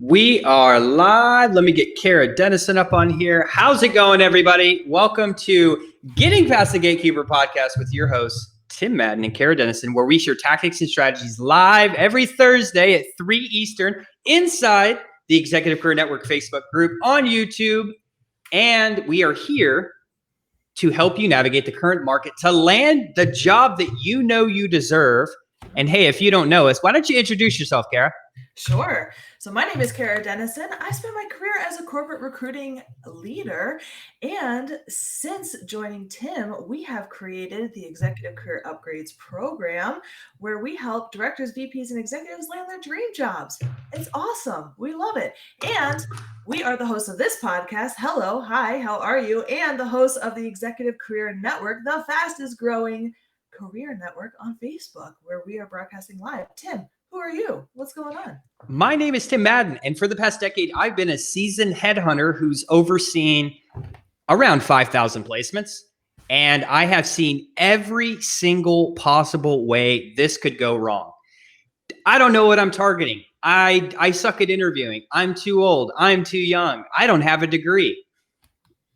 We are live. Let me get Kara Dennison up on here. How's it going, everybody? Welcome to Getting Past the Gatekeeper podcast with your hosts, Tim Madden and Kara Dennison, where we share tactics and strategies live every Thursday at 3 Eastern inside the Executive Career Network Facebook group on YouTube. And we are here to help you navigate the current market to land the job that you know you deserve. And hey, if you don't know us, why don't you introduce yourself, Kara? Sure. So my name is Kara Dennison. I spent my career as a corporate recruiting leader. And since joining Tim, we have created the Executive Career Upgrades program where we help directors, VPs, and executives land their dream jobs. It's awesome. We love it. And we are the hosts of this podcast. Hello. Hi. How are you? And the hosts of the Executive Career Network, the fastest growing career network on Facebook, where we are broadcasting live. Tim, who are you? What's going on? My name is Tim Madden, and for the past decade, I've been a seasoned headhunter who's overseen around 5,000 placements, and I have seen every single possible way this could go wrong. I don't know what I'm targeting. I suck at interviewing. I'm too old. I'm too young. I don't have a degree,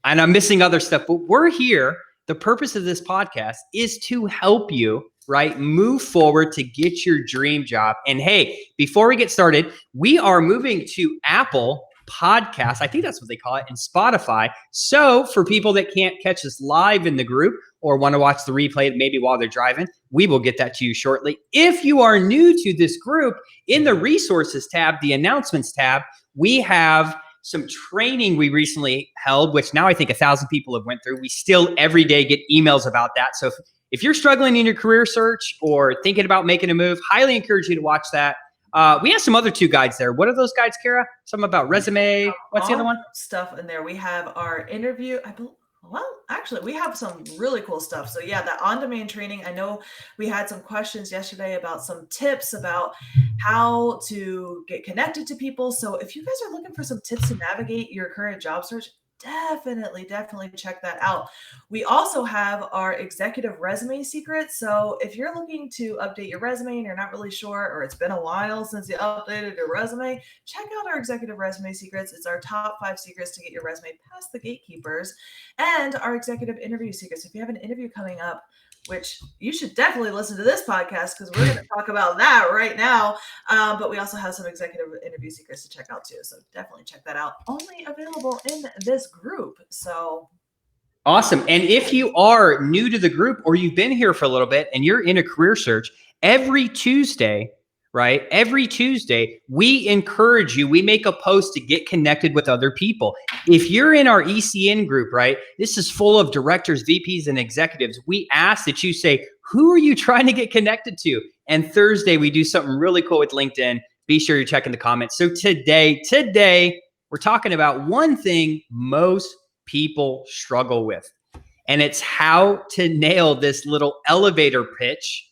and I'm missing other stuff, but we're here. The purpose of this podcast is to help you, right, move forward to get your dream job. And hey, before we get started, we are moving to Apple Podcasts. I think that's what they call it, and Spotify. So for people that can't catch us live in the group or want to watch the replay maybe while they're driving, we will get that to you shortly. If you are new to this group, in the resources tab, the announcements tab, we have some training we recently held, which now I think 1,000 people have went through. We still every day get emails about that. So if you're struggling in your career search or thinking about making a move, highly encourage you to watch that. We have some other 2 guides there. What are those guides, Kara? Something about resume. What's the other one? Stuff in there. We have our interview. Well, actually, we have some really cool stuff. So yeah, that on-demand training. I know we had some questions yesterday about some tips about how to get connected to people. So if you guys are looking for some tips to navigate your current job search, definitely check that out. We also have our executive resume secrets. So if you're looking to update your resume and you're not really sure, or it's been a while since you updated your resume, check out our executive resume secrets. It's our top 5 secrets to get your resume past the gatekeepers, and our executive interview secrets. If you have an interview coming up, which you should definitely listen to this podcast because we're going to talk about that right now. But we also have some executive interview secrets to check out too. So definitely check that out. Only available in this group. So awesome. And if you are new to the group or you've been here for a little bit and you're in a career search, every Tuesday, right? Every Tuesday, we encourage you, we make a post to get connected with other people. If you're in our ECN group, right, this is full of directors, VPs, and executives. We ask that you say, who are you trying to get connected to? And Thursday, we do something really cool with LinkedIn. Be sure you're checking the comments. So today, we're talking about one thing most people struggle with, and it's how to nail this little elevator pitch,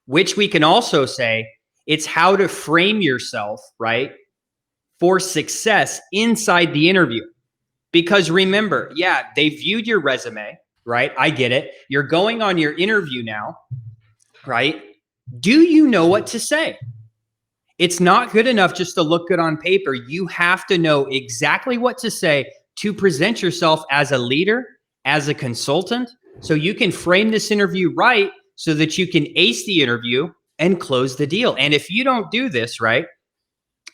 which we can also say, it's how to frame yourself, right, for success inside the interview. Because remember, yeah, they viewed your resume, right? I get it. You're going on your interview now, right? Do you know what to say? It's not good enough just to look good on paper. You have to know exactly what to say to present yourself as a leader, as a consultant, so you can frame this interview right so that you can ace the interview and close the deal. And if you don't do this, right,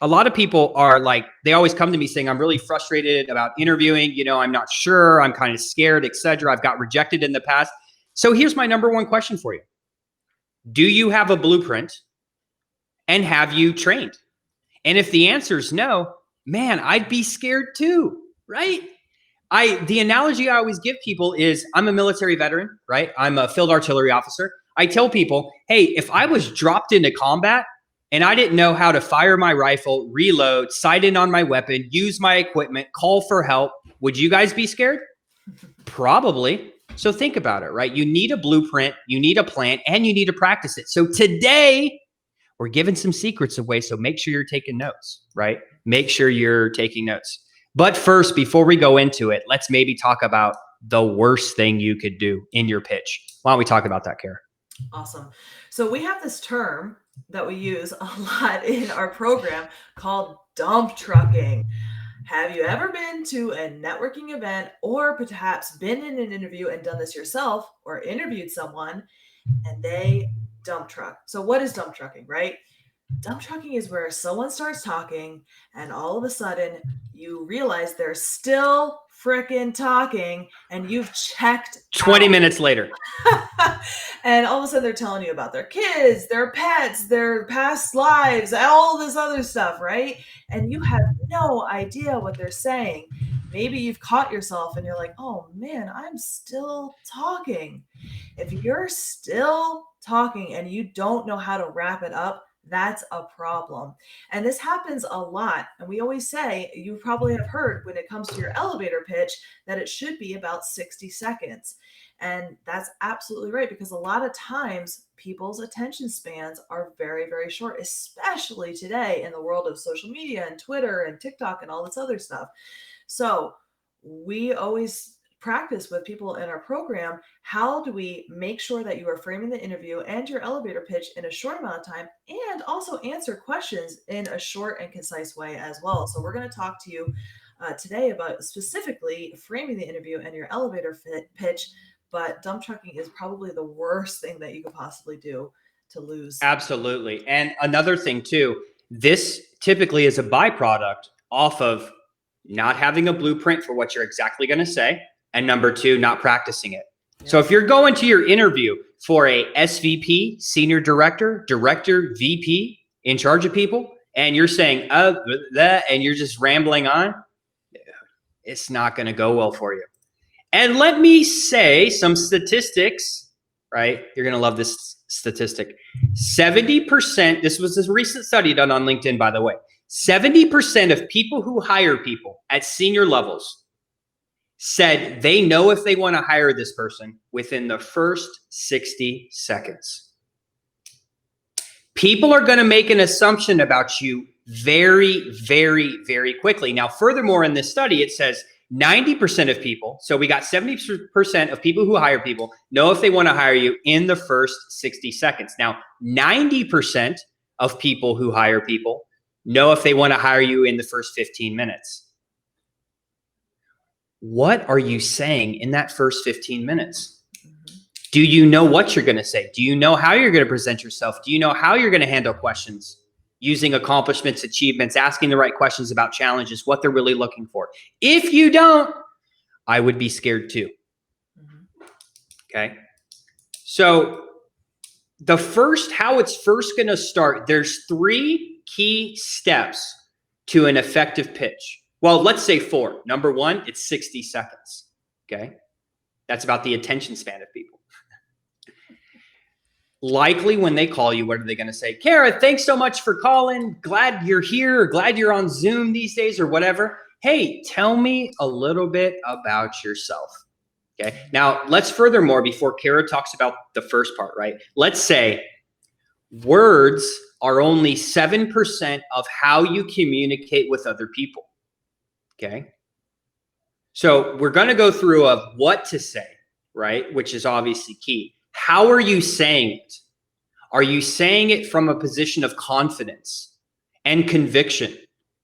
a lot of people are like, they always come to me saying, I'm really frustrated about interviewing. You know, I'm not sure. I'm kind of scared, etc. I've got rejected in the past. So here's my number one question for you. Do you have a blueprint and have you trained? And if the answer is no, man, I'd be scared too, right? The analogy I always give people is I'm a military veteran, right? I'm a field artillery officer. I tell people, hey, if I was dropped into combat and I didn't know how to fire my rifle, reload, sight in on my weapon, use my equipment, call for help, would you guys be scared? Probably. So think about it, right? You need a blueprint, you need a plan, and you need to practice it. So today, we're giving some secrets away, so make sure you're taking notes, right? Make sure you're taking notes. But first, before we go into it, let's maybe talk about the worst thing you could do in your pitch. Why don't we talk about that, Kara? Awesome. So we have this term that we use a lot in our program called dump trucking. Have you ever been to a networking event or perhaps been in an interview and done this yourself or interviewed someone and they dump truck? So, what is dump trucking, right? Dump trucking is where someone starts talking and all of a sudden you realize they're still frickin' talking and you've checked 20 minutes later. and all of a sudden they're telling you about their kids, their pets, their past lives, all this other stuff, right? And you have no idea what they're saying. Maybe you've caught yourself and you're like, oh man, I'm still talking. If you're still talking and you don't know how to wrap it up, that's a problem. And this happens a lot. And we always say, you probably have heard when it comes to your elevator pitch, that it should be about 60 seconds. And that's absolutely right, because a lot of times people's attention spans are very, very short, especially today in the world of social media and Twitter and TikTok and all this other stuff. So we always practice with people in our program, how do we make sure that you are framing the interview and your elevator pitch in a short amount of time and also answer questions in a short and concise way as well. So we're going to talk to you today about specifically framing the interview and your elevator pitch, but dump trucking is probably the worst thing that you could possibly do to lose. Absolutely. And another thing too, this typically is a byproduct off of not having a blueprint for what you're exactly going to say. And number two, not practicing it. So if you're going to your interview for a SVP, senior director, director, VP, in charge of people, and you're saying, that, and you're just rambling on, it's not going to go well for you. And let me say some statistics, right? You're going to love this statistic. 70%, this was a recent study done on LinkedIn, by the way. 70% of people who hire people at senior levels said they know if they want to hire this person within the first 60 seconds. People are going to make an assumption about you very, very, very quickly. Now, furthermore, in this study, it says 90% of people, so we got 70% of people who hire people know if they want to hire you in the first 60 seconds. Now, 90% of people who hire people know if they want to hire you in the first 15 minutes. What are you saying in that first 15 minutes? Do you know what you're going to say? Do you know how you're going to present yourself? Do you know how you're going to handle questions using accomplishments, achievements, asking the right questions about challenges, what they're really looking for? If you don't, I would be scared too. Okay. So how it's first going to start, there's 3 key steps to an effective pitch. Well, let's say 4. Number 1, it's 60 seconds. Okay. That's about the attention span of people. Likely when they call you, what are they going to say? Kara, thanks so much for calling. Glad you're here, or glad you're on Zoom these days, or whatever. Hey, tell me a little bit about yourself. Okay. Now, let's furthermore, before Kara talks about the first part, right? Let's say words are only 7% of how you communicate with other people. Okay. So we're going to go through of what to say, right? Which is obviously key. How are you saying it? Are you saying it from a position of confidence and conviction,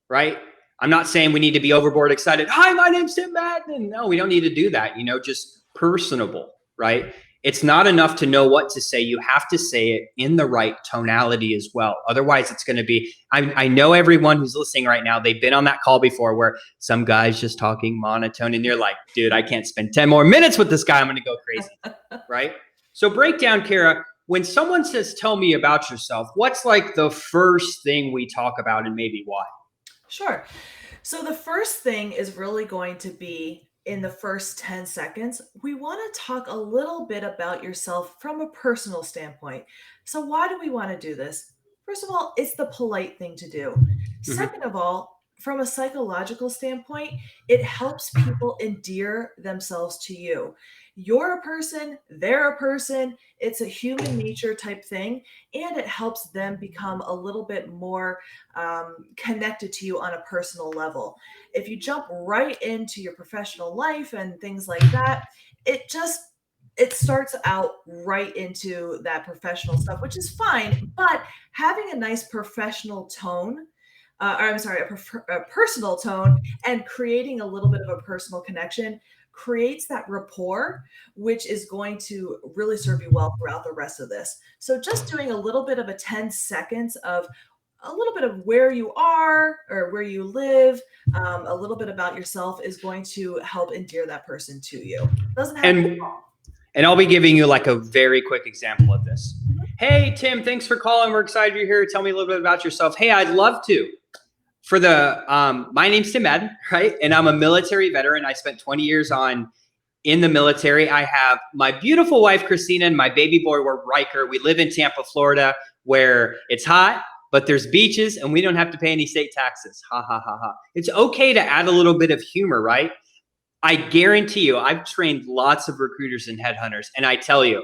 right? I'm not saying we need to be overboard excited. Hi, my name's Tim Madden. No, we don't need to do that. Just personable, right? It's not enough to know what to say. You have to say it in the right tonality as well. Otherwise, it's going to be, I know everyone who's listening right now, they've been on that call before where some guy's just talking monotone and you're like, dude, I can't spend 10 more minutes with this guy. I'm going to go crazy, right? So break down, Kara, when someone says, tell me about yourself, what's like the first thing we talk about and maybe why? Sure. So the first thing is really going to be in the first 10 seconds, we want to talk a little bit about yourself from a personal standpoint. So why do we want to do this? First of all, it's the polite thing to do. Second of all, from a psychological standpoint, it helps people endear themselves to you. You're a person, they're a person. It's a human nature type thing. And it helps them become a little bit more connected to you on a personal level. If you jump right into your professional life and things like that, it just it starts out right into that professional stuff, which is fine, but having a nice professional tone, or I'm sorry, a personal tone, and creating a little bit of a personal connection creates that rapport, which is going to really serve you well throughout the rest of this. So just doing a little bit of a 10 seconds of a little bit of where you are or where you live, a little bit about yourself is going to help endear that person to you. Doesn't have to be And long. and I'll be giving you like a very quick example of this. Mhm. Hey, Tim, thanks for calling. We're excited you're here. Tell me a little bit about yourself. Hey, I'd love to. For the my name's Tim Madden, right? And I'm a military veteran. I spent 20 years in the military. I have my beautiful wife, Kristina, and my baby boy, Riker. We live in Tampa, Florida, where it's hot, but there's beaches and we don't have to pay any state taxes. Ha, ha, ha, ha. It's okay to add a little bit of humor, right? I guarantee you, I've trained lots of recruiters and headhunters, and I tell you,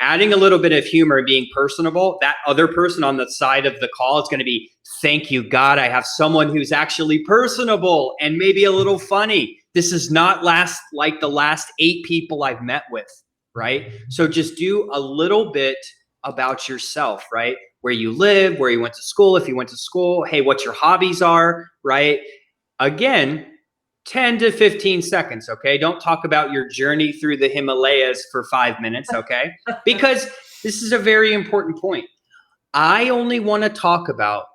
adding a little bit of humor and being personable, that other person on the side of the call is going to be, thank you, God, I have someone who's actually personable and maybe a little funny. This is not like the last 8 people I've met with, right? So just do a little bit about yourself, right? Where you live, where you went to school, if you went to school, hey, what your hobbies are, right? Again, 10 to 15 seconds, okay? Don't talk about your journey through the Himalayas for 5 minutes, okay? Because this is a very important point. I only want to talk about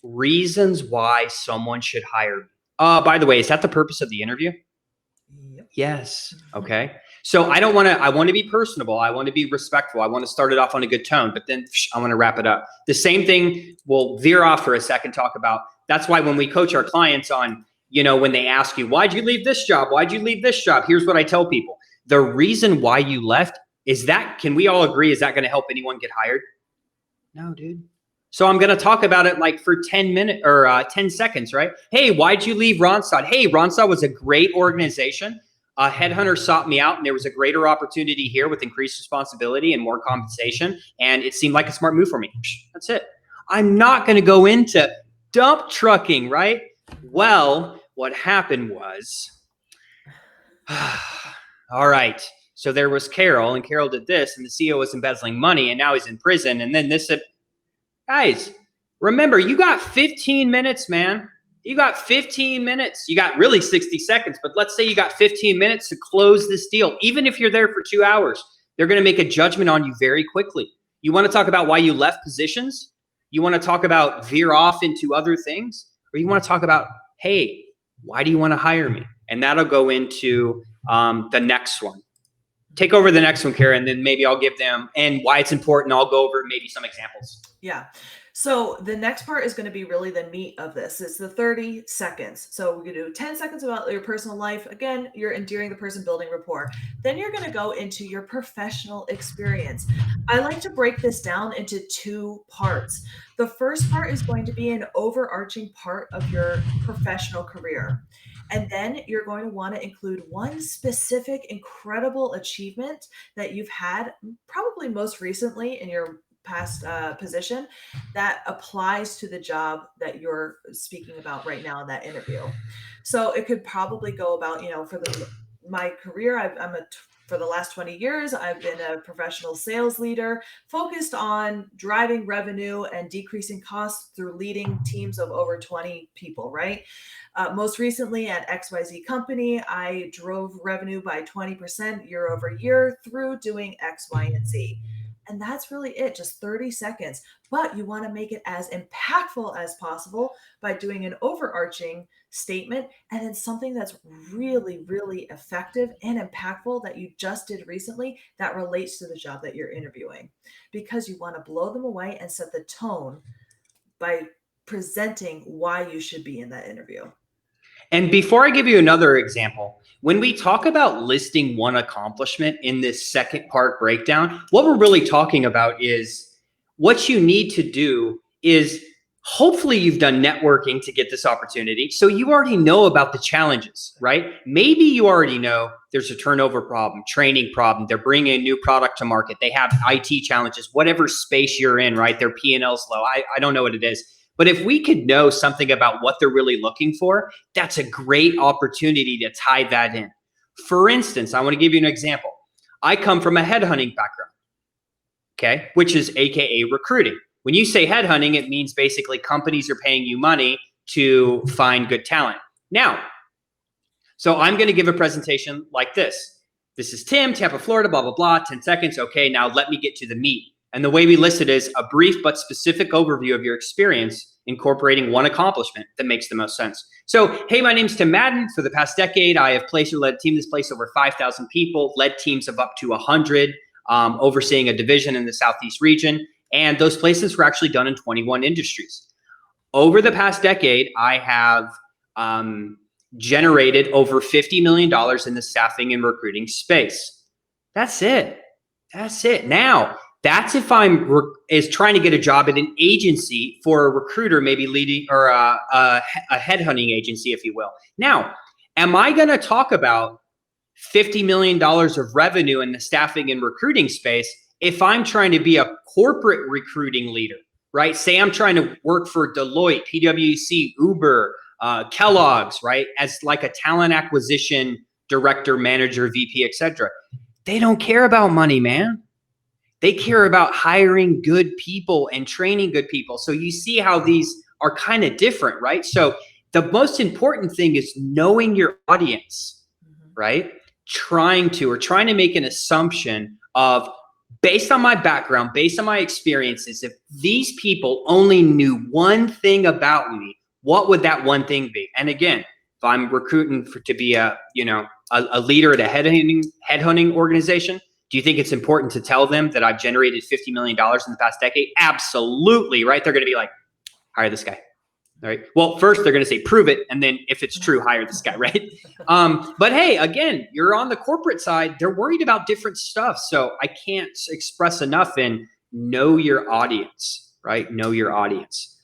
reasons why someone should hire me. By the way, is that the purpose of the interview? Yep. Yes. Okay. So I want to be personable. I want to be respectful. I want to start it off on a good tone, but then I want to wrap it up. The same thing we'll veer off for a second, talk about. That's why when we coach our clients on, when they ask you, why'd you leave this job? Why'd you leave this job? Here's what I tell people. The reason why you left can we all agree, is that going to help anyone get hired? No, dude. So I'm going to talk about it like for 10 minutes or 10 seconds, right? Hey, why'd you leave Randstad? Hey, Randstad was a great organization. A headhunter sought me out and there was a greater opportunity here with increased responsibility and more compensation. And it seemed like a smart move for me. That's it. I'm not going to go into dump trucking, right? Well, what happened was, all right. So there was Carol, and Carol did this, and the CEO was embezzling money, and now he's in prison. And then this, guys, remember, you got 15 minutes, man. You got 15 minutes. You got really 60 seconds, but let's say you got 15 minutes to close this deal. Even if you're there for 2 hours, they're going to make a judgment on you very quickly. You want to talk about why you left positions? You want to talk about veer off into other things? Or you want to talk about, hey, why do you want to hire me? And that'll go into the next one. Take over the next one, Kara, and then maybe I'll give them and why it's important. I'll go over maybe some examples. Yeah. So the next part is going to be really the meat of this. It's the 30 seconds. So we're going to do 10 seconds about your personal life. Again, you're endearing the person, building rapport. Then you're going to go into your professional experience. I like to break this down into 2 parts. The first part is going to be an overarching part of your professional career. And then you're going to want to include one specific incredible achievement that you've had, probably most recently in your past position, that applies to the job that you're speaking about right now in that interview. So it could probably go about, for my career, for the last 20 years, I've been a professional sales leader focused on driving revenue and decreasing costs through leading teams of over 20 people, right? Most recently at XYZ company, I drove revenue by 20% year over year through doing X, Y, and Z. And that's really it, just 30 seconds. But you want to make it as impactful as possible by doing an overarching statement and then something that's really, really effective and impactful that you just did recently that relates to the job that you're interviewing. Because you want to blow them away and set the tone by presenting why you should be in that interview. And before I give you another example, when we talk about listing one accomplishment in this second part breakdown, what we're really talking about is what you need to do is hopefully you've done networking to get this opportunity. So you already know about the challenges, right? Maybe you already know there's a turnover problem, training problem. They're bringing a new product to market. They have IT challenges, whatever space you're in, right? Their P&L's low. I don't know what it is. But if we could know something about what they're really looking for, that's a great opportunity to tie that in. For instance, I want to give you an example. I come from a headhunting background, okay, which is AKA recruiting. When you say headhunting, it means basically companies are paying you money to find good talent. Now, so I'm going to give a presentation like this. This is Tim, Tampa, Florida, blah, blah, blah, 10 seconds. Okay, now let me get to the meat. And the way we list it is a brief but specific overview of your experience incorporating one accomplishment that makes the most sense. So, hey, my name's Tim Madden. For the past decade, I have placed or led a team that's placed over 5,000 people, led teams of up to 100, overseeing a division in the Southeast region. And those places were actually done in 21 industries. Over the past decade, I have generated over $50 million in the staffing and recruiting space. That's it. That's it. Now, that's if I'm is trying to get a job at an agency for a recruiter, maybe leading or a headhunting agency, if you will. Now, am I going to talk about $50 million of revenue in the staffing and recruiting space if I'm trying to be a corporate recruiting leader, right? Say I'm trying to work for Deloitte, PwC, Uber, Kellogg's, right? As like a talent acquisition director, manager, VP, etc. They don't care about money, man. They care about hiring good people and training good people. So you see how these are kind of different, right? So the most important thing is knowing your audience, right? Trying to make an assumption of, based on my background, based on my experiences, if these people only knew one thing about me, what would that one thing be? And again, if I'm recruiting to be a leader at a headhunting organization, do you think it's important to tell them that I've generated $50 million in the past decade? Absolutely, right? They're going to be like, hire this guy. All right. Well, first they're going to say, prove it. And then if it's true, hire this guy, right? But hey, again, you're on the corporate side. They're worried about different stuff. So I can't express enough in know your audience, right? Know your audience.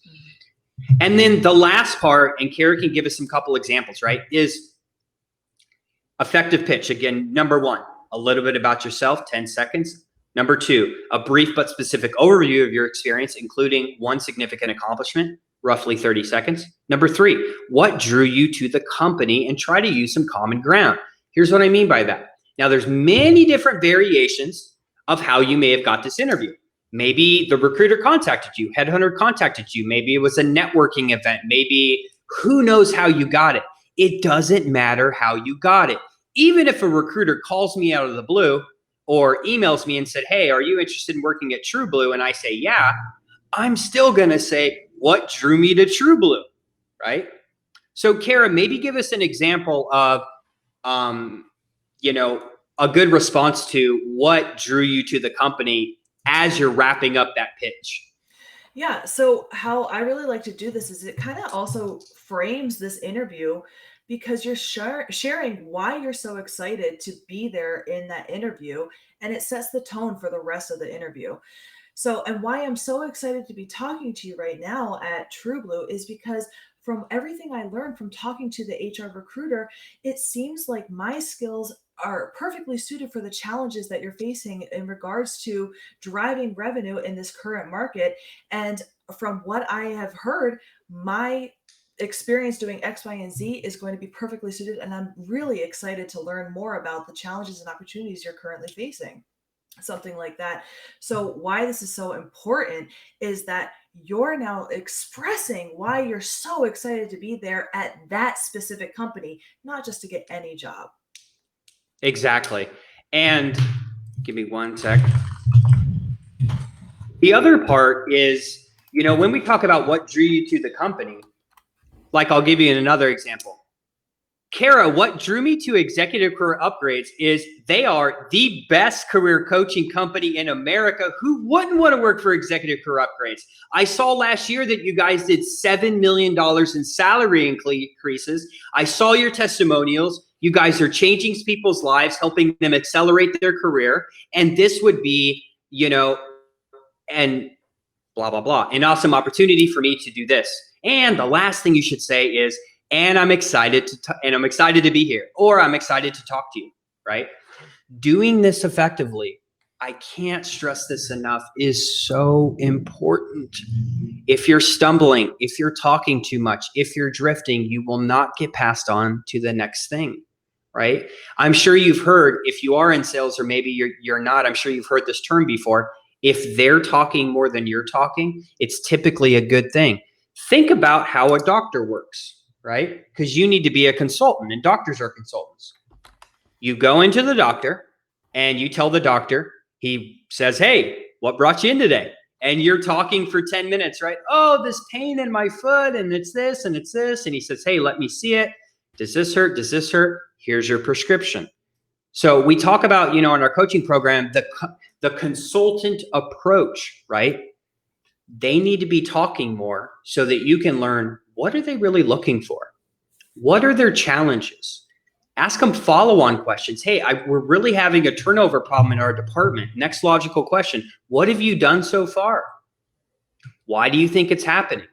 And then the last part, and Kara can give us some couple examples, right, is effective pitch. Again, number one, a little bit about yourself, 10 seconds. Number two, a brief but specific overview of your experience, including one significant accomplishment, roughly 30 seconds. Number three, what drew you to the company, and try to use some common ground. Here's what I mean by that. Now, there's many different variations of how you may have got this interview. Maybe the recruiter contacted you, headhunter contacted you. Maybe it was a networking event. Maybe who knows how you got it. It doesn't matter how you got it. Even if a recruiter calls me out of the blue or emails me and said, hey, are you interested in working at TrueBlue? And I say, yeah, I'm still going to say, what drew me to TrueBlue, right? So Kara, maybe give us an example of, a good response to what drew you to the company as you're wrapping up that pitch. Yeah. So how I really like to do this is it kind of also frames this interview, because you're sharing why you're so excited to be there in that interview, and it sets the tone for the rest of the interview. So, and why I'm so excited to be talking to you right now at TrueBlue is because from everything I learned from talking to the HR recruiter, it seems like my skills are perfectly suited for the challenges that you're facing in regards to driving revenue in this current market. And from what I have heard, my experience doing X, Y, and Z is going to be perfectly suited. And I'm really excited to learn more about the challenges and opportunities you're currently facing. Something like that. So why this is so important is that you're now expressing why you're so excited to be there at that specific company, not just to get any job. Exactly. And give me one sec. The other part is, when we talk about what drew you to the company, like I'll give you another example. Kara, what drew me to Executive Career Upgrades is they are the best career coaching company in America. Who wouldn't want to work for Executive Career Upgrades? I saw last year that you guys did $7 million in salary increases. I saw your testimonials. You guys are changing people's lives, helping them accelerate their career. And this would be, and blah, blah, blah, an awesome opportunity for me to do this. And the last thing you should say is, and I'm excited to be here, or I'm excited to talk to you, right? Doing this effectively, I can't stress this enough, is so important. If you're stumbling, if you're talking too much, if you're drifting, you will not get passed on to the next thing. right? I'm sure you've heard, if you are in sales or maybe you're not, I'm sure you've heard this term before. If they're talking more than you're talking, it's typically a good thing. Think about how a doctor works, right? Because you need to be a consultant and doctors are consultants. You go into the doctor and you tell the doctor, he says, hey, what brought you in today? And you're talking for 10 minutes, right? Oh, this pain in my foot and it's this and it's this. And he says, hey, let me see it. Does this hurt? Does this hurt? Here's your prescription. So we talk about, in our coaching program, the consultant approach, right? They need to be talking more so that you can learn, what are they really looking for? What are their challenges? Ask them follow-on questions. Hey, we're really having a turnover problem in our department. Next logical question, what have you done so far? Why do you think it's happening?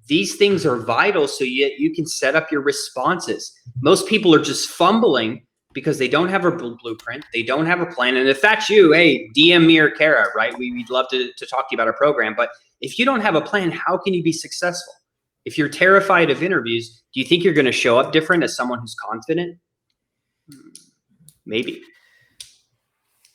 These things are vital so you can set up your responses. Most people are just fumbling because they don't have a blueprint. They don't have a plan. And if that's you, hey, DM me or Kara, right? We'd love to talk to you about our program. But if you don't have a plan, how can you be successful? If you're terrified of interviews, do you think you're going to show up different as someone who's confident? Maybe.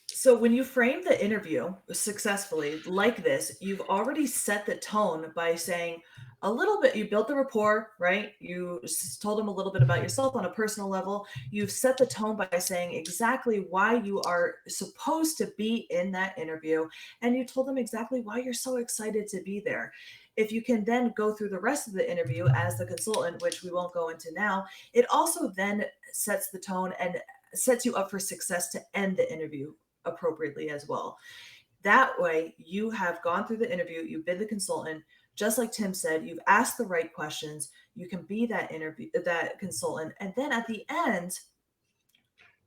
So when you frame the interview successfully like this, you've already set the tone by saying a little bit, you built the rapport, right? You told them a little bit about yourself on a personal level. You've set the tone by saying exactly why you are supposed to be in that interview. And you told them exactly why you're so excited to be there. If you can then go through the rest of the interview as the consultant, which we won't go into now, it also then sets the tone and sets you up for success to end the interview appropriately as well. That way, you have gone through the interview, you've been the consultant, just like Tim said, you've asked the right questions, you can be that consultant, and then at the end,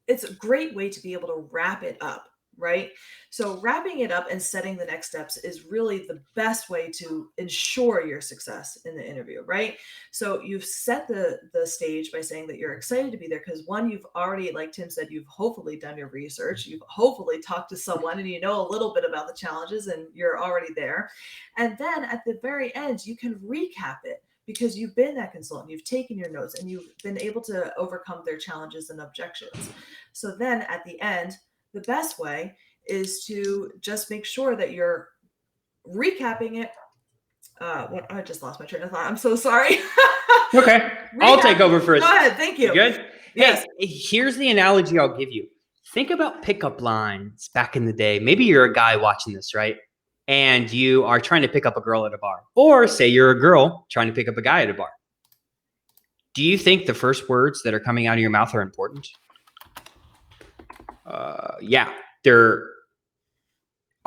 it's a great way to be able to wrap it up, right? So wrapping it up and setting the next steps is really the best way to ensure your success in the interview, right? So you've set the stage by saying that you're excited to be there because one, you've already, like Tim said, you've hopefully done your research, you've hopefully talked to someone and you know a little bit about the challenges and you're already there. And then at the very end, you can recap it because you've been that consultant, you've taken your notes and you've been able to overcome their challenges and objections. So then at the end, the best way is to just make sure that you're recapping it. I just lost my train of thought. I'm so sorry. Okay. I'll take over first. Go ahead. Thank you. Good? Yes. Hey, here's the analogy I'll give you. Think about pickup lines back in the day. Maybe you're a guy watching this, right? And you are trying to pick up a girl at a bar. Or say you're a girl trying to pick up a guy at a bar. Do you think the first words that are coming out of your mouth are important? Yeah,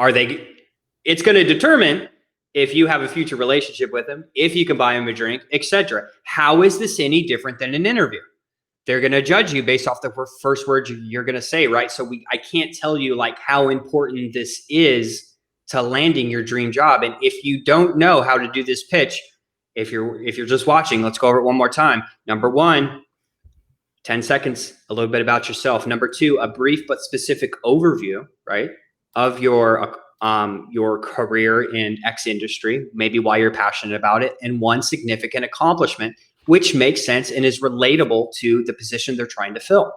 it's going to determine if you have a future relationship with them, if you can buy him a drink, etc. How is this any different than an interview? They're going to judge you based off the first words you're going to say, right? So I can't tell you like how important this is to landing your dream job. And if you don't know how to do this pitch, if you're just watching, let's go over it one more time. Number one, 10 seconds, a little bit about yourself. Number two, a brief but specific overview, right, of your career in X industry, maybe why you're passionate about it, and one significant accomplishment, which makes sense and is relatable to the position they're trying to fill.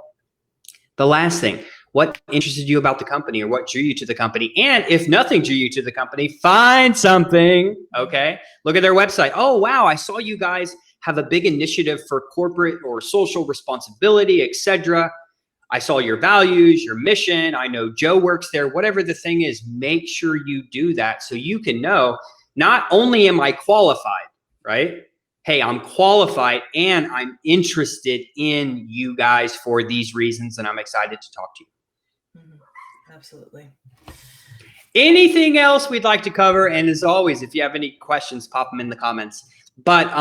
The last thing, what interested you about the company or what drew you to the company? And if nothing drew you to the company, find something, okay? Look at their website. Oh, wow, I saw you guys have a big initiative for corporate or social responsibility, etc. I saw your values, your mission. I know Joe works there. Whatever the thing is, make sure you do that so you can know not only am I qualified, right? Hey, I'm qualified and I'm interested in you guys for these reasons and I'm excited to talk to you. Mm-hmm. Absolutely. Anything else we'd like to cover? And as always, if you have any questions, pop them in the comments. But,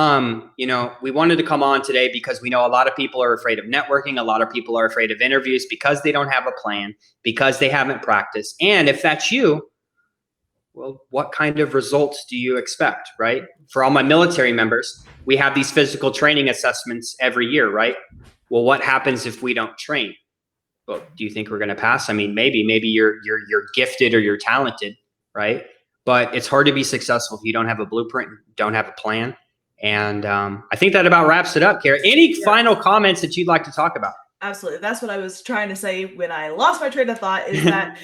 we wanted to come on today because we know a lot of people are afraid of networking. A lot of people are afraid of interviews because they don't have a plan, because they haven't practiced. And if that's you, well, what kind of results do you expect, right? For all my military members, we have these physical training assessments every year, right? Well, what happens if we don't train? Well, do you think we're going to pass? I mean, maybe you're gifted or you're talented, right? But it's hard to be successful if you don't have a blueprint, don't have a plan. And I think that about wraps it up, Kara. Any final comments that you'd like to talk about? Absolutely. That's what I was trying to say when I lost my train of thought, is that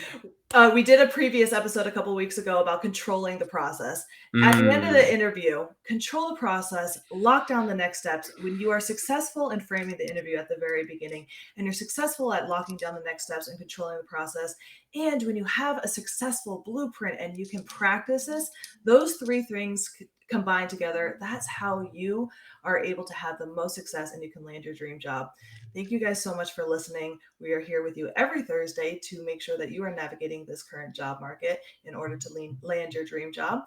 we did a previous episode a couple weeks ago about controlling the process. At the end of the Mm. interview, control the process, lock down the next steps. When you are successful in framing the interview at the very beginning, and you're successful at locking down the next steps and controlling the process, and when you have a successful blueprint and you can practice this, those three things combined together, that's how you are able to have the most success and you can land your dream job. Thank you guys so much for listening. We are here with you every Thursday to make sure that you are navigating this current job market in order to land your dream job.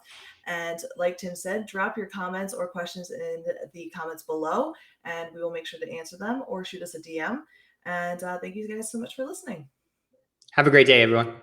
And like Tim said, drop your comments or questions in the comments below, and we will make sure to answer them or shoot us a DM. And thank you guys so much for listening. Have a great day, everyone.